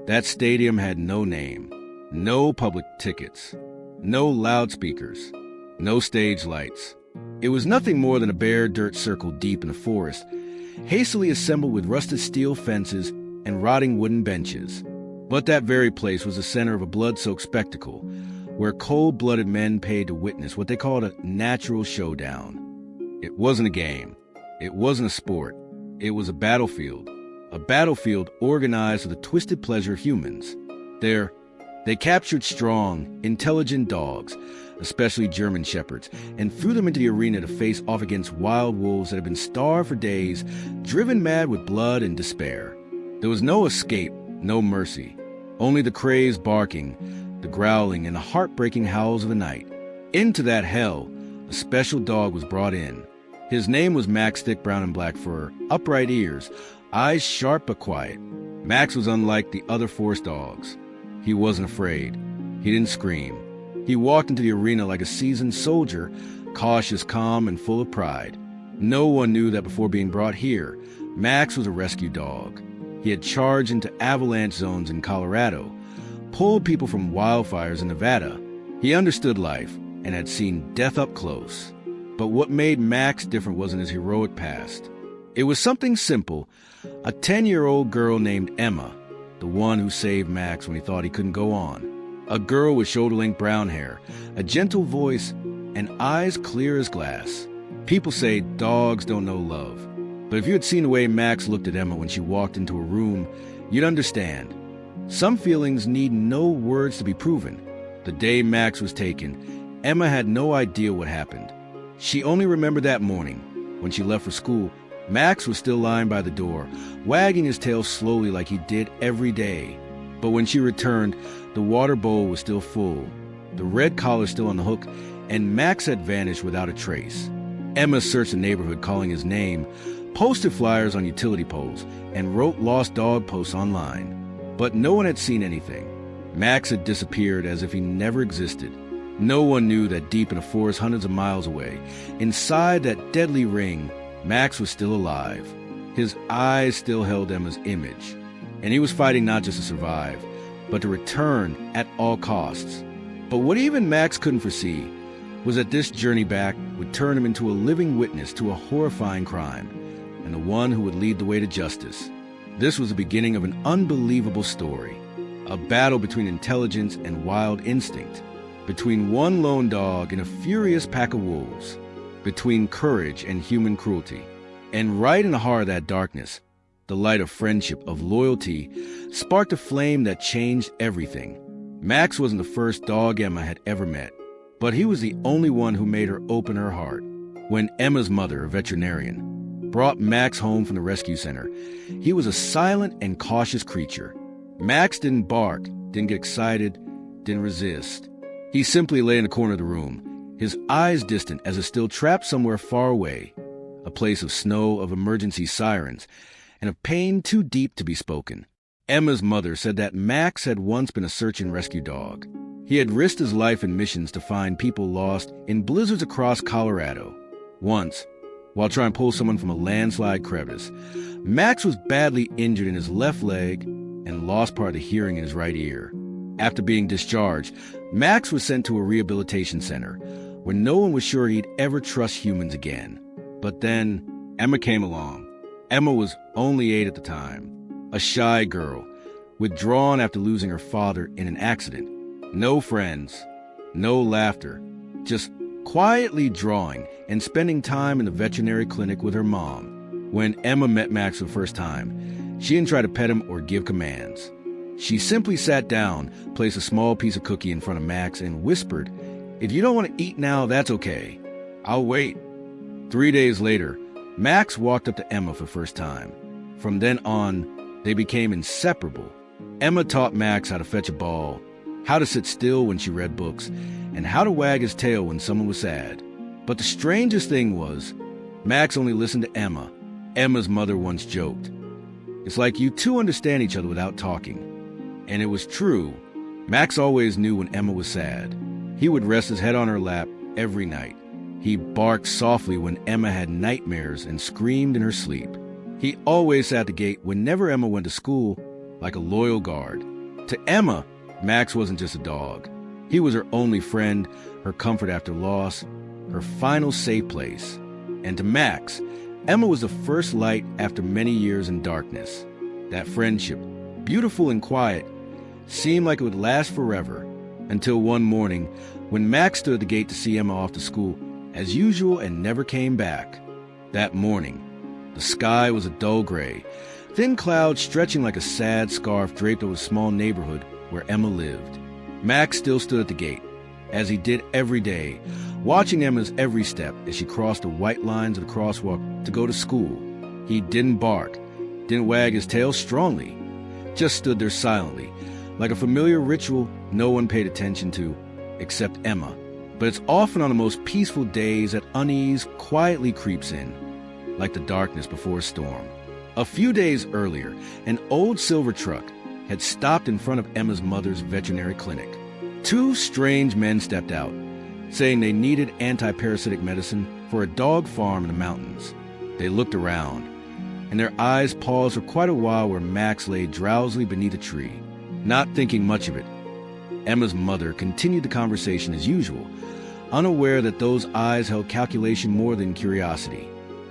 That stadium had no name, no public tickets, no loudspeakers, no stage lights. It was nothing more than a bare dirt circle deep in a forest, hastily assembled with rusted steel fences and rotting wooden benches. But that very place was the center of a blood-soaked spectacle, where cold-blooded men paid to witness what they called a natural showdown. It wasn't a game. It wasn't a sport. It was a battlefield organized for the twisted pleasure of humans. They captured strong, intelligent dogs, especially German shepherds, and threw them into the arena to face off against wild wolves that had been starved for days, driven mad with blood and despair. There was no escape, no mercy, only the crazed barking, the growling, and the heartbreaking howls of the night. Into that hell, a special dog was brought in. His name was Max, thick brown and black fur, upright ears, eyes sharp but quiet. Max was unlike the other forest dogs. He wasn't afraid. He didn't scream. He walked into the arena like a seasoned soldier, cautious, calm, and full of pride. No one knew that before being brought here, Max was a rescue dog. He had charged into avalanche zones in Colorado, pulled people from wildfires in Nevada. He understood life and had seen death up close. But what made Max different wasn't his heroic past. It was something simple. A 10-year-old girl named Emma, the one who saved Max when he thought he couldn't go on. A girl with shoulder-length brown hair, a gentle voice, and eyes clear as glass. People say dogs don't know love. But if you had seen the way Max looked at Emma when she walked into a room, you'd understand. Some feelings need no words to be proven. The day Max was taken, Emma had no idea what happened. She only remembered that morning. When she left for school, Max was still lying by the door, wagging his tail slowly like he did every day. But when she returned, the water bowl was still full, the red collar still on the hook, and Max had vanished without a trace. Emma searched the neighborhood calling his name, posted flyers on utility poles, and wrote lost dog posts online. But no one had seen anything. Max had disappeared as if he never existed. No one knew that deep in a forest hundreds of miles away, inside that deadly ring, Max was still alive. His eyes still held Emma's image. And he was fighting not just to survive, but to return at all costs. But what even Max couldn't foresee was that this journey back would turn him into a living witness to a horrifying crime, and the one who would lead the way to justice. This was the beginning of an unbelievable story, a battle between intelligence and wild instinct, between one lone dog and a furious pack of wolves, between courage and human cruelty. And right in the heart of that darkness, the light of friendship, of loyalty, sparked a flame that changed everything. Max wasn't the first dog Emma had ever met, but he was the only one who made her open her heart. When Emma's mother, a veterinarian, brought Max home from the rescue center, he was a silent and cautious creature. Max didn't bark, didn't get excited, didn't resist. He simply lay in the corner of the room, his eyes distant as if still trapped somewhere far away, a place of snow, of emergency sirens, and of pain too deep to be spoken. Emma's mother said that Max had once been a search and rescue dog. He had risked his life in missions to find people lost in blizzards across Colorado. Once, while trying to pull someone from a landslide crevice, Max was badly injured in his left leg and lost part of the hearing in his right ear. After being discharged, Max was sent to a rehabilitation center where no one was sure he'd ever trust humans again. But then Emma came along. Emma was only 8 at the time, a shy girl, withdrawn after losing her father in an accident. No friends, no laughter, just quietly drawing and spending time in the veterinary clinic with her mom. When Emma met Max for the first time, she didn't try to pet him or give commands. She simply sat down, placed a small piece of cookie in front of Max, and whispered, "If you don't want to eat now, that's okay. I'll wait." 3 days later, Max walked up to Emma for the first time. From then on, they became inseparable. Emma taught Max how to fetch a ball, how to sit still when she read books, and how to wag his tail when someone was sad. But the strangest thing was, Max only listened to Emma. Emma's mother once joked, "It's like you two understand each other without talking." And it was true. Max always knew when Emma was sad. He would rest his head on her lap every night. He barked softly when Emma had nightmares and screamed in her sleep. He always sat at the gate whenever Emma went to school, like a loyal guard. To Emma, Max wasn't just a dog. He was her only friend, her comfort after loss, her final safe place. And to Max, Emma was the first light after many years in darkness. That friendship, beautiful and quiet, seemed like it would last forever, until one morning when Max stood at the gate to see Emma off to school, as usual, and never came back. That morning, the sky was a dull gray, thin clouds stretching like a sad scarf draped over a small neighborhood where Emma lived. Max still stood at the gate, as he did every day, watching Emma's every step as she crossed the white lines of the crosswalk to go to school. He didn't bark, didn't wag his tail strongly, just stood there silently, like a familiar ritual no one paid attention to, except Emma. But it's often on the most peaceful days that unease quietly creeps in, like the darkness before a storm. A few days earlier, an old silver truck had stopped in front of Emma's mother's veterinary clinic. Two strange men stepped out, saying they needed anti-parasitic medicine for a dog farm in the mountains. They looked around, and their eyes paused for quite a while where Max lay drowsily beneath a tree, not thinking much of it. Emma's mother continued the conversation as usual, unaware that those eyes held calculation more than curiosity.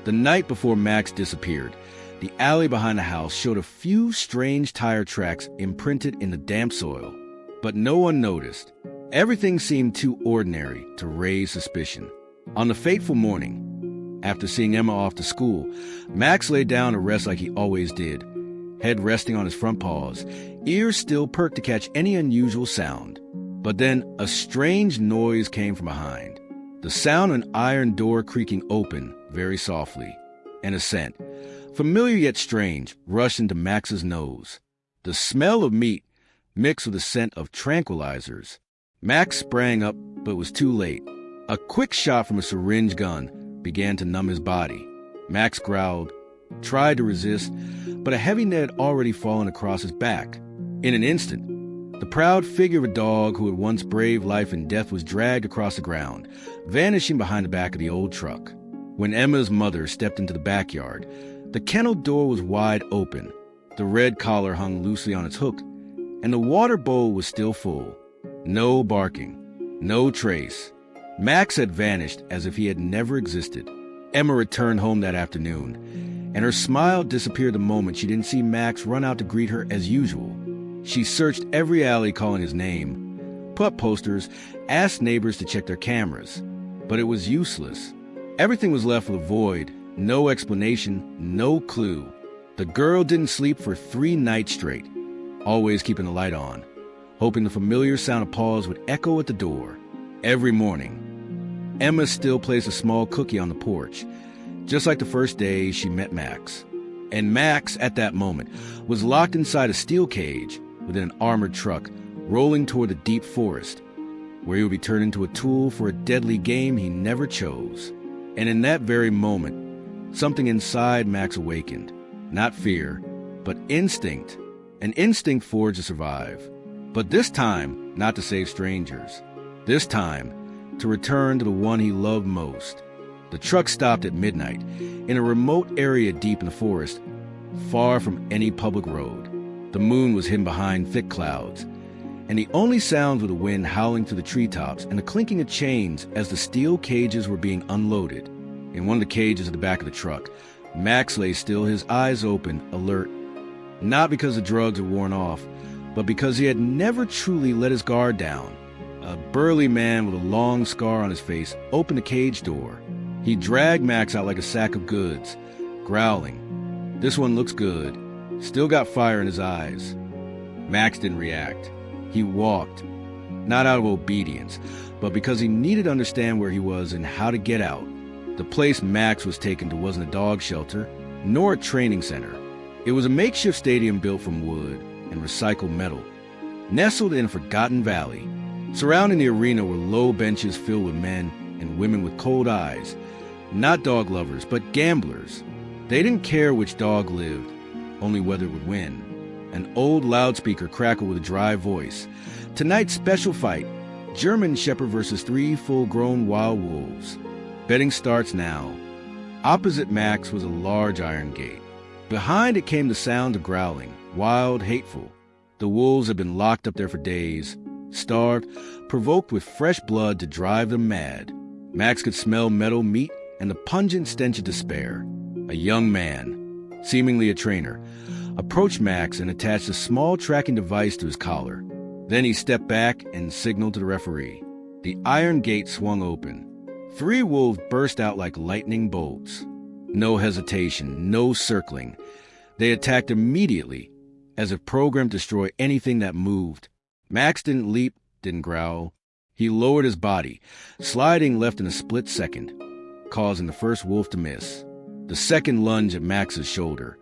The night before Max disappeared, the alley behind the house showed a few strange tire tracks imprinted in the damp soil, but no one noticed. Everything seemed too ordinary to raise suspicion. On the fateful morning, after seeing Emma off to school, Max lay down to rest like he always did, head resting on his front paws, ears still perked to catch any unusual sound. But then a strange noise came from behind. The sound of an iron door creaking open very softly, and a scent, familiar yet strange, rushed into Max's nose. The smell of meat mixed with the scent of tranquilizers. Max sprang up, but was too late. A quick shot from a syringe gun began to numb his body. Max growled, tried to resist, but a heavy net had already fallen across his back. In an instant, the proud figure of a dog who had once braved life and death was dragged across the ground, vanishing behind the back of the old truck. When Emma's mother stepped into the backyard, the kennel door was wide open. The red collar hung loosely on its hook, and the water bowl was still full. No barking, no trace. Max had vanished as if he had never existed. Emma returned home that afternoon, and her smile disappeared the moment she didn't see Max run out to greet her as usual. She searched every alley calling his name, put up posters, asked neighbors to check their cameras, but it was useless. Everything was left with a void, no explanation, no clue. The girl didn't sleep for 3 nights straight, always keeping the light on, hoping the familiar sound of paws would echo at the door. Every morning, Emma still placed a small cookie on the porch, just like the first day she met Max. And Max, at that moment, was locked inside a steel cage within an armored truck, rolling toward the deep forest, where he would be turned into a tool for a deadly game he never chose. And in that very moment, something inside Max awakened. Not fear, but instinct. An instinct forged to survive. But this time, not to save strangers. This time, to return to the one he loved most. The truck stopped at midnight, in a remote area deep in the forest, far from any public road. The moon was hidden behind thick clouds, and the only sounds were the wind howling through the treetops and the clinking of chains as the steel cages were being unloaded. In one of the cages at the back of the truck, Max lay still, his eyes open, alert, not because the drugs had worn off, but because he had never truly let his guard down. A burly man with a long scar on his face opened the cage door. He dragged Max out like a sack of goods, growling, "This one looks good." Still got fire in his eyes. Max didn't react. He walked, not out of obedience, but because he needed to understand where he was and how to get out. The place Max was taken to wasn't a dog shelter, nor a training center. It was a makeshift stadium built from wood and recycled metal, nestled in a forgotten valley. Surrounding the arena were low benches filled with men and women with cold eyes, not dog lovers, but gamblers. They didn't care which dog lived, only whether it would win. An old loudspeaker crackled with a dry voice. Tonight's special fight, German Shepherd versus 3 full-grown wild wolves. Betting starts now. Opposite Max was a large iron gate. Behind it came the sound of growling, wild, hateful. The wolves had been locked up there for days, starved, provoked with fresh blood to drive them mad. Max could smell metal meat and the pungent stench of despair. A young man, seemingly a trainer, approached Max and attached a small tracking device to his collar. Then he stepped back and signaled to the referee. The iron gate swung open. 3 wolves burst out like lightning bolts. No hesitation, no circling. They attacked immediately, as if programmed to destroy anything that moved. Max didn't leap, didn't growl. He lowered his body, sliding left in a split second, causing the first wolf to miss. The second lunged at Max's shoulder,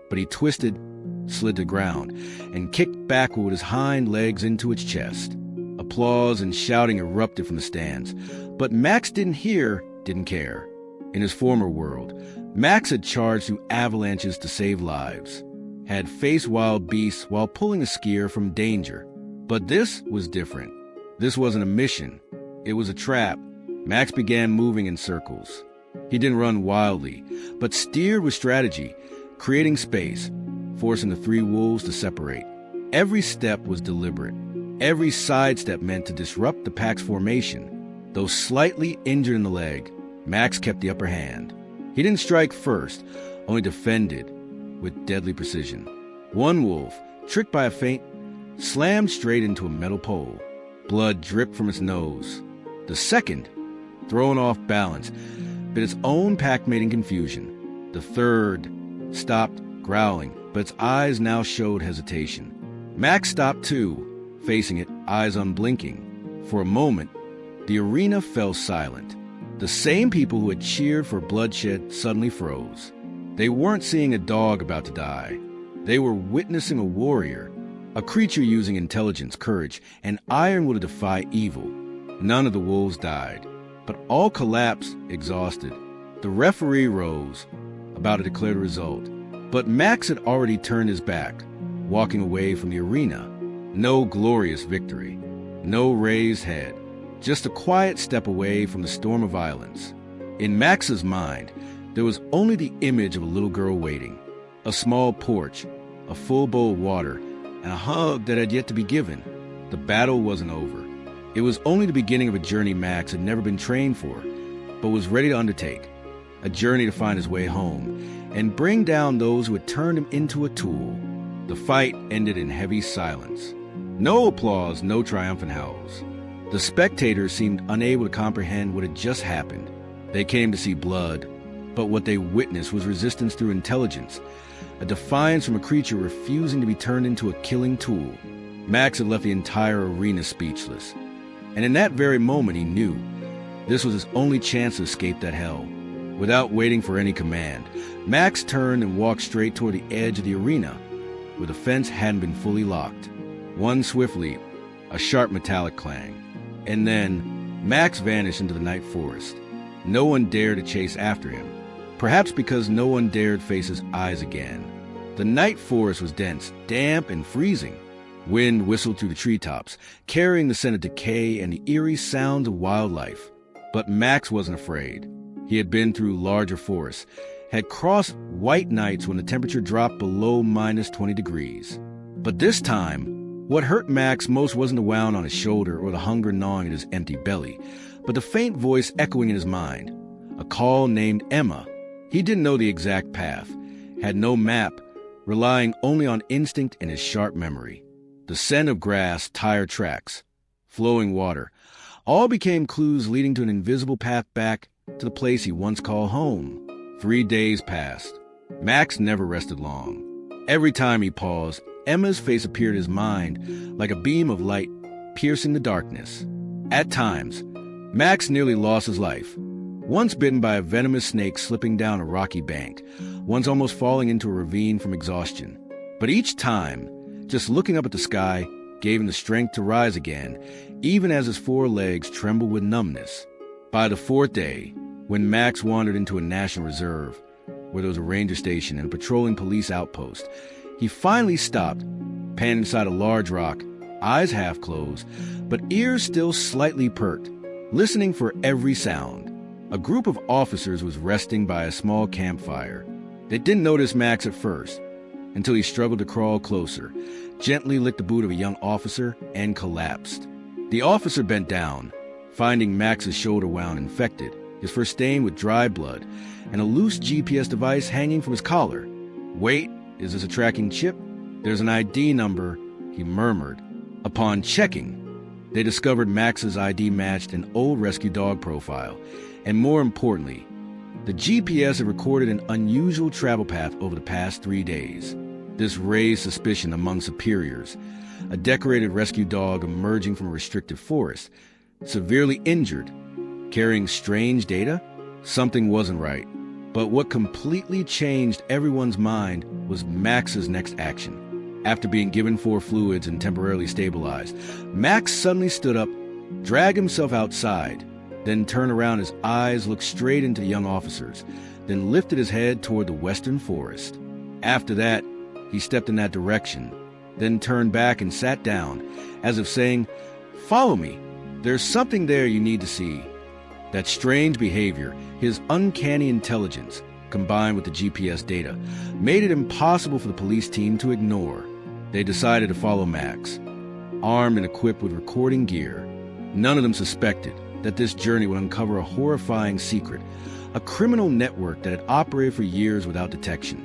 but he twisted, slid to the ground, and kicked backward with his hind legs into its chest. Applause and shouting erupted from the stands, but Max didn't hear, didn't care. In his former world, Max had charged through avalanches to save lives, had faced wild beasts while pulling a skier from danger. But this was different. This wasn't a mission. It was a trap. Max began moving in circles. He didn't run wildly, but steered with strategy, creating space, forcing the 3 wolves to separate. Every step was deliberate. Every sidestep meant to disrupt the pack's formation. Though slightly injured in the leg, Max kept the upper hand. He didn't strike first, only defended with deadly precision. One wolf, tricked by a feint, slammed straight into a metal pole. Blood dripped from its nose. The second, thrown off balance, bit its own packmate in confusion. The third stopped, growling, but its eyes now showed hesitation. Max stopped too, facing it, eyes unblinking. For a moment, the arena fell silent. The same people who had cheered for bloodshed suddenly froze. They weren't seeing a dog about to die. They were witnessing a warrior, a creature using intelligence, courage, and iron will to defy evil. None of the wolves died, but all collapsed, exhausted. The referee rose, about to declare the result, but Max had already turned his back, walking away from the arena. No glorious victory, no raised head, just a quiet step away from the storm of violence. In Max's mind, there was only the image of a little girl waiting, a small porch, a full bowl of water, and a hug that had yet to be given. The battle wasn't over. It was only the beginning of a journey Max had never been trained for, but was ready to undertake. A journey to find his way home and bring down those who had turned him into a tool. The fight ended in heavy silence. No applause, no triumphant howls. The spectators seemed unable to comprehend what had just happened. They came to see blood, but what they witnessed was resistance through intelligence, a defiance from a creature refusing to be turned into a killing tool. Max had left the entire arena speechless. And in that very moment he knew this was his only chance to escape that hell. Without waiting for any command, Max turned and walked straight toward the edge of the arena, where the fence hadn't been fully locked. One swift leap, a sharp metallic clang, and then Max vanished into the night forest. No one dared to chase after him, perhaps because no one dared face his eyes again. The night forest was dense, damp, and freezing. Wind whistled through the treetops, carrying the scent of decay and the eerie sounds of wildlife. But Max wasn't afraid. He had been through larger forests, had crossed white nights when the temperature dropped below -20 degrees. But this time, what hurt Max most wasn't the wound on his shoulder or the hunger gnawing at his empty belly, but the faint voice echoing in his mind, a call named Emma. He didn't know the exact path, had no map, relying only on instinct and his sharp memory. The scent of grass, tire tracks, flowing water, all became clues leading to an invisible path back to the place he once called home. 3 days passed. Max never rested long. Every time he paused, Emma's face appeared in his mind like a beam of light piercing the darkness. At times, Max nearly lost his life. Once bitten by a venomous snake slipping down a rocky bank, once almost falling into a ravine from exhaustion. But each time, just looking up at the sky gave him the strength to rise again, even as his 4 legs trembled with numbness. By the 4th day, when Max wandered into a national reserve, where there was a ranger station and a patrolling police outpost, he finally stopped, panting inside a large rock, eyes half closed, but ears still slightly perked, listening for every sound. A group of officers was resting by a small campfire. They didn't notice Max at first, until he struggled to crawl closer, gently licked the boot of a young officer, and collapsed. The officer bent down, finding Max's shoulder wound infected, his fur stained with dry blood, and a loose GPS device hanging from his collar. "Wait, is this a tracking chip? There's an ID number," he murmured. Upon checking, they discovered Max's ID matched an old rescue dog profile, and more importantly, the GPS had recorded an unusual travel path over the past 3 days. This raised suspicion among superiors. A decorated rescue dog emerging from a restricted forest, severely injured, carrying strange data? Something wasn't right. But what completely changed everyone's mind was Max's next action. After being given 4 fluids and temporarily stabilized, Max suddenly stood up, dragged himself outside, then turned around. His eyes looked straight into the young officers, then lifted his head toward the western forest. After that, he stepped in that direction, then turned back and sat down, as if saying, "Follow me. There's something there you need to see." That strange behavior, his uncanny intelligence, combined with the GPS data, made it impossible for the police team to ignore. They decided to follow Max, armed and equipped with recording gear. None of them suspected that this journey would uncover a horrifying secret, a criminal network that had operated for years without detection.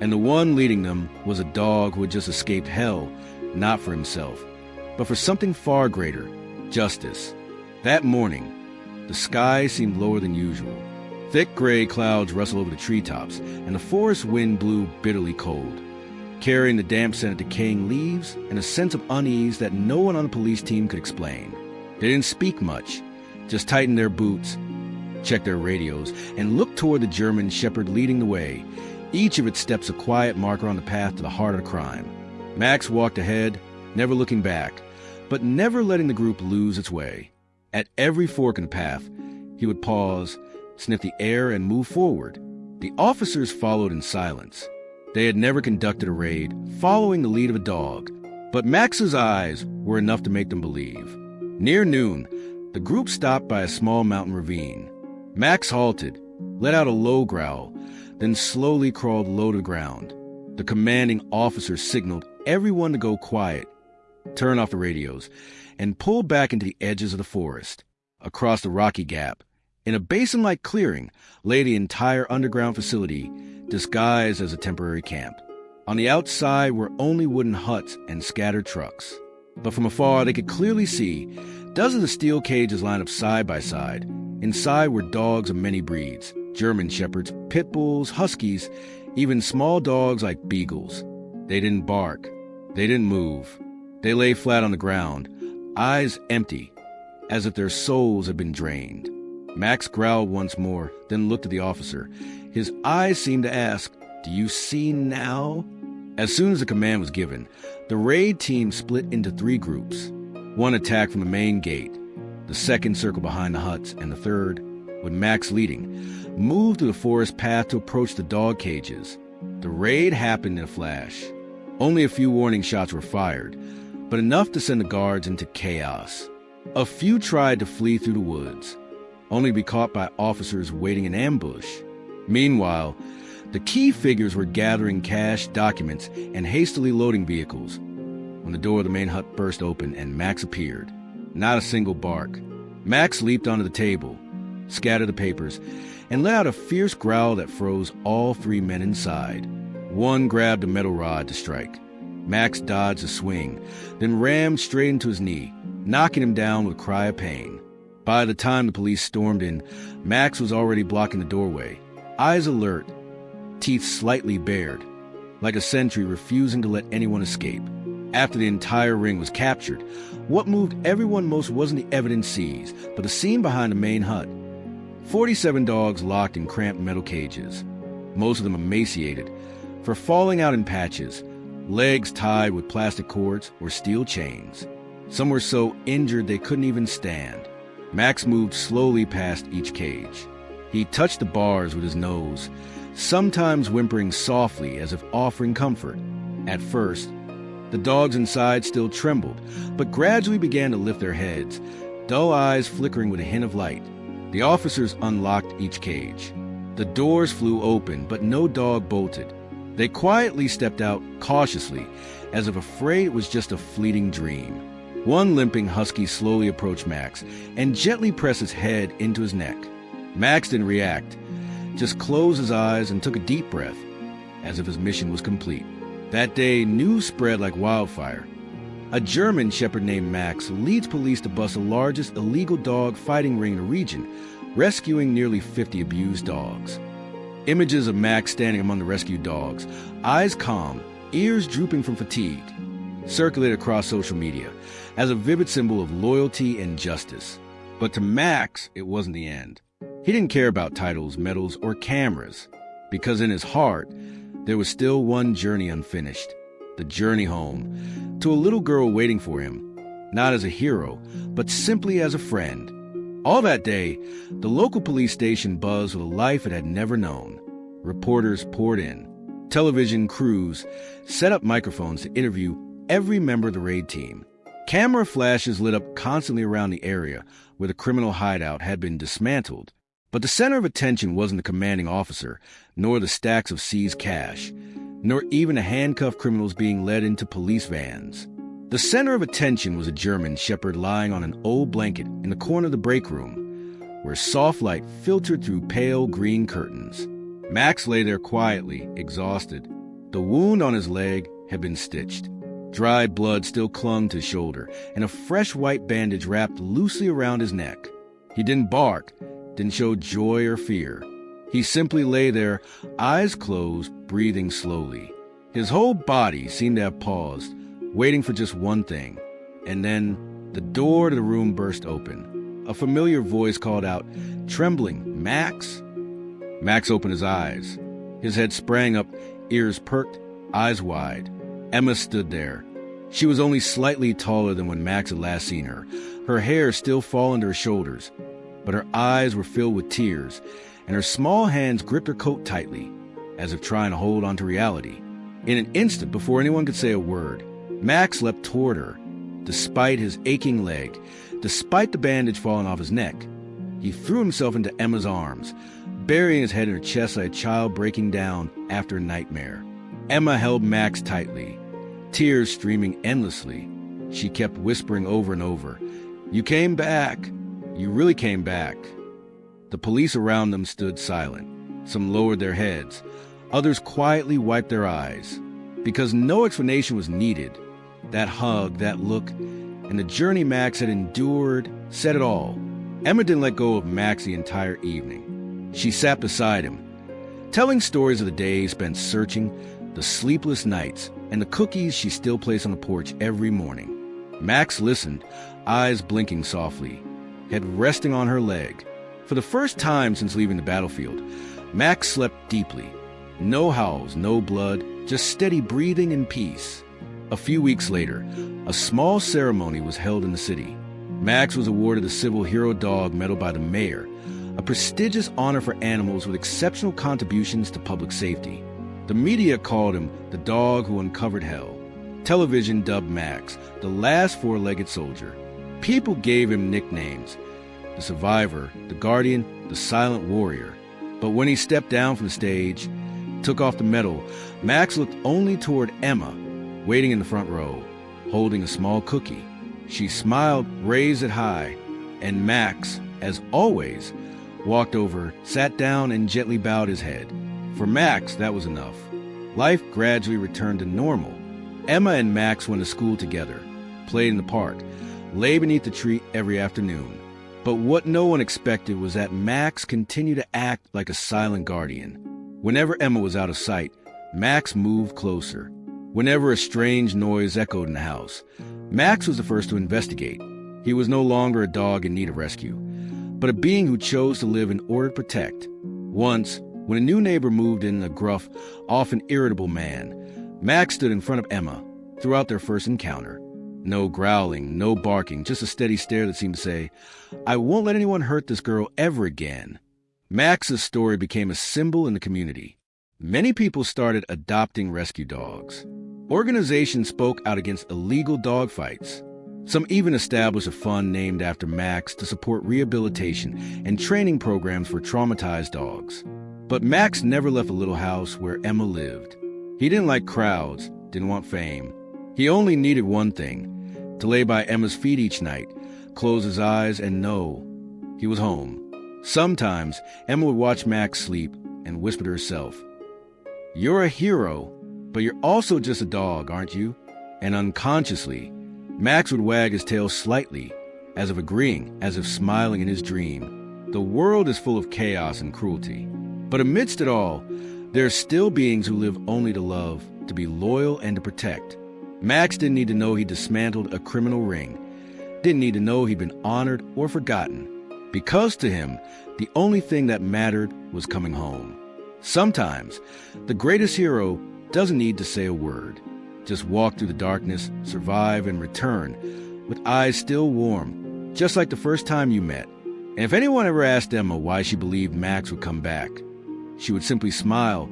And the one leading them was a dog who had just escaped hell, not for himself, but for something far greater, justice. That morning, the sky seemed lower than usual. Thick gray clouds rustled over the treetops, and the forest wind blew bitterly cold, carrying the damp scent of decaying leaves and a sense of unease that no one on the police team could explain. They didn't speak much, just tightened their boots, checked their radios, and looked toward the German shepherd leading the way, each of its steps a quiet marker on the path to the heart of the crime. Max walked ahead, never looking back, but never letting the group lose its way. At every fork in the path, he would pause, sniff the air, and move forward. The officers followed in silence. They had never conducted a raid, following the lead of a dog, but Max's eyes were enough to make them believe. Near noon, the group stopped by a small mountain ravine. Max halted, let out a low growl, then slowly crawled low to the ground. The commanding officer signaled everyone to go quiet, turn off the radios, and pull back into the edges of the forest. Across the rocky gap, in a basin-like clearing, lay the entire underground facility, disguised as a temporary camp. On the outside were only wooden huts and scattered trucks. But from afar, they could clearly see dozens of steel cages lined up side by side. Inside were dogs of many breeds: German shepherds, pit bulls, huskies, even small dogs like beagles. They didn't bark. They didn't move. They lay flat on the ground, eyes empty, as if their souls had been drained. Max growled once more, then looked at the officer. His eyes seemed to ask, "Do you see now?" As soon as the command was given, the raid team split into 3 groups. One attacked from the main gate, the second circled behind the huts, and the third, with Max leading, moved through the forest path to approach the dog cages. The raid happened in a flash. Only a few warning shots were fired, but enough to send the guards into chaos. A few tried to flee through the woods, only to be caught by officers waiting in ambush. Meanwhile, the key figures were gathering cash, documents, and hastily loading vehicles when the door of the main hut burst open and Max appeared. Not a single bark. Max leaped onto the table, scattered the papers, and let out a fierce growl that froze all 3 men inside. One grabbed a metal rod to strike. Max dodged a swing, then rammed straight into his knee, knocking him down with a cry of pain. By the time the police stormed in, Max was already blocking the doorway, eyes alert, teeth slightly bared, like a sentry refusing to let anyone escape. After the entire ring was captured, what moved everyone most wasn't the evidence seized, but the scene behind the main hut. 47 dogs locked in cramped metal cages, most of them emaciated, for falling out in patches, legs tied with plastic cords or steel chains. Some were so injured they couldn't even stand. Max moved slowly past each cage. He touched the bars with his nose, sometimes whimpering softly as if offering comfort. At first, the dogs inside still trembled, but gradually began to lift their heads, dull eyes flickering with a hint of light. The officers unlocked each cage. The doors flew open, but no dog bolted. They quietly stepped out cautiously, as if afraid it was just a fleeting dream. One limping husky slowly approached Max and gently pressed his head into his neck. Max didn't react, just closed his eyes and took a deep breath, as if his mission was complete. That day, news spread like wildfire. A German shepherd named Max leads police to bust the largest illegal dog fighting ring in the region, rescuing nearly 50 abused dogs. Images of Max standing among the rescued dogs, eyes calm, ears drooping from fatigue, circulated across social media as a vivid symbol of loyalty and justice. But to Max, it wasn't the end. He didn't care about titles, medals, or cameras, because in his heart, there was still one journey unfinished, the journey home, to a little girl waiting for him, not as a hero, but simply as a friend. All that day, the local police station buzzed with a life it had never known. Reporters poured in. Television crews set up microphones to interview every member of the raid team. Camera flashes lit up constantly around the area where the criminal hideout had been dismantled. But the center of attention wasn't the commanding officer, nor the stacks of seized cash, nor even the handcuffed criminals being led into police vans. The center of attention was a German shepherd lying on an old blanket in the corner of the break room, where soft light filtered through pale green curtains. Max lay there quietly, exhausted. The wound on his leg had been stitched. Dried blood still clung to his shoulder, and a fresh white bandage wrapped loosely around his neck. He didn't bark, didn't show joy or fear. He simply lay there, eyes closed, breathing slowly. His whole body seemed to have paused, waiting for just one thing. And then the door to the room burst open. A familiar voice called out, trembling, "Max?" Max opened his eyes. His head sprang up, ears perked, eyes wide. Emma stood there. She was only slightly taller than when Max had last seen her, her hair still fallen to her shoulders, but her eyes were filled with tears, and her small hands gripped her coat tightly, as if trying to hold on to reality. In an instant, before anyone could say a word, Max leapt toward her. Despite his aching leg, despite the bandage falling off his neck, he threw himself into Emma's arms, burying his head in her chest like a child breaking down after a nightmare. Emma held Max tightly, tears streaming endlessly. She kept whispering over and over, "You came back. You really came back." The police around them stood silent. Some lowered their heads. Others quietly wiped their eyes. Because no explanation was needed, that hug, that look, and the journey Max had endured said it all. Emma didn't let go of Max the entire evening. She sat beside him, telling stories of the days spent searching, the sleepless nights, and the cookies she still placed on the porch every morning. Max listened, eyes blinking softly, head resting on her leg. For the first time since leaving the battlefield, Max slept deeply. No howls, no blood, just steady breathing and peace. A few weeks later, a small ceremony was held in the city. Max was awarded the Civil Hero Dog Medal by the mayor, a prestigious honor for animals with exceptional contributions to public safety. The media called him the dog who uncovered hell. Television dubbed Max the last four-legged soldier. People gave him nicknames: the survivor, the guardian, the silent warrior. But when he stepped down from the stage, took off the medal, Max looked only toward Emma, waiting in the front row, holding a small cookie. She smiled, raised it high, and Max, as always, walked over, sat down, and gently bowed his head. For Max, that was enough. Life gradually returned to normal. Emma and Max went to school together, played in the park, lay beneath the tree every afternoon. But what no one expected was that Max continued to act like a silent guardian. Whenever Emma was out of sight, Max moved closer. Whenever a strange noise echoed in the house, Max was the first to investigate. He was no longer a dog in need of rescue, but a being who chose to live in order to protect. Once, when a new neighbor moved in, a gruff, often irritable man, Max stood in front of Emma throughout their first encounter. No growling, no barking, just a steady stare that seemed to say, "I won't let anyone hurt this girl ever again." Max's story became a symbol in the community. Many people started adopting rescue dogs. Organizations spoke out against illegal dog fights. Some even established a fund named after Max to support rehabilitation and training programs for traumatized dogs. But Max never left the little house where Emma lived. He didn't like crowds, didn't want fame. He only needed one thing, to lay by Emma's feet each night, close his eyes and know he was home. Sometimes Emma would watch Max sleep and whisper to herself, "You're a hero, but you're also just a dog, aren't you?" And unconsciously, Max would wag his tail slightly, as if agreeing, as if smiling in his dream. The world is full of chaos and cruelty. But amidst it all, there are still beings who live only to love, to be loyal, and to protect. Max didn't need to know he dismantled a criminal ring, didn't need to know he'd been honored or forgotten, because to him, the only thing that mattered was coming home. Sometimes, the greatest hero doesn't need to say a word. Just walk through the darkness, survive, and return, with eyes still warm, just like the first time you met. And if anyone ever asked Emma why she believed Max would come back, she would simply smile,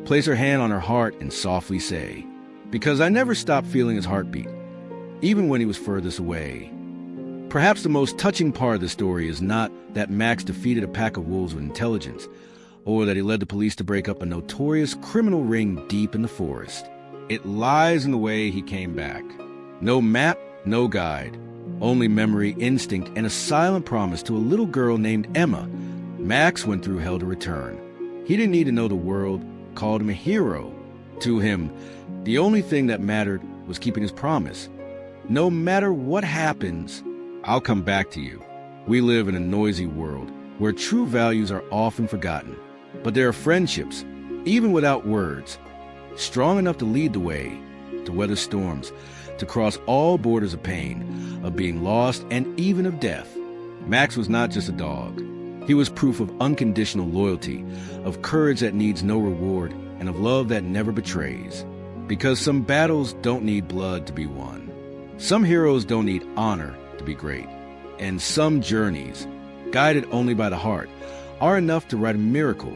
place her hand on her heart, and softly say, "Because I never stopped feeling his heartbeat, even when he was furthest away." Perhaps the most touching part of the story is not that Max defeated a pack of wolves with intelligence, or that he led the police to break up a notorious criminal ring deep in the forest. It lies in the way he came back. No map, no guide, only memory, instinct, and a silent promise to a little girl named Emma. Max went through hell to return. He didn't need to know the world called him a hero. To him, the only thing that mattered was keeping his promise. No matter what happens, I'll come back to you. We live in a noisy world where true values are often forgotten. But there are friendships, even without words, strong enough to lead the way, to weather storms, to cross all borders of pain, of being lost, and even of death. Max was not just a dog. He was proof of unconditional loyalty, of courage that needs no reward, and of love that never betrays. Because some battles don't need blood to be won. Some heroes don't need honor to be great. And some journeys, guided only by the heart, are enough to write a miracle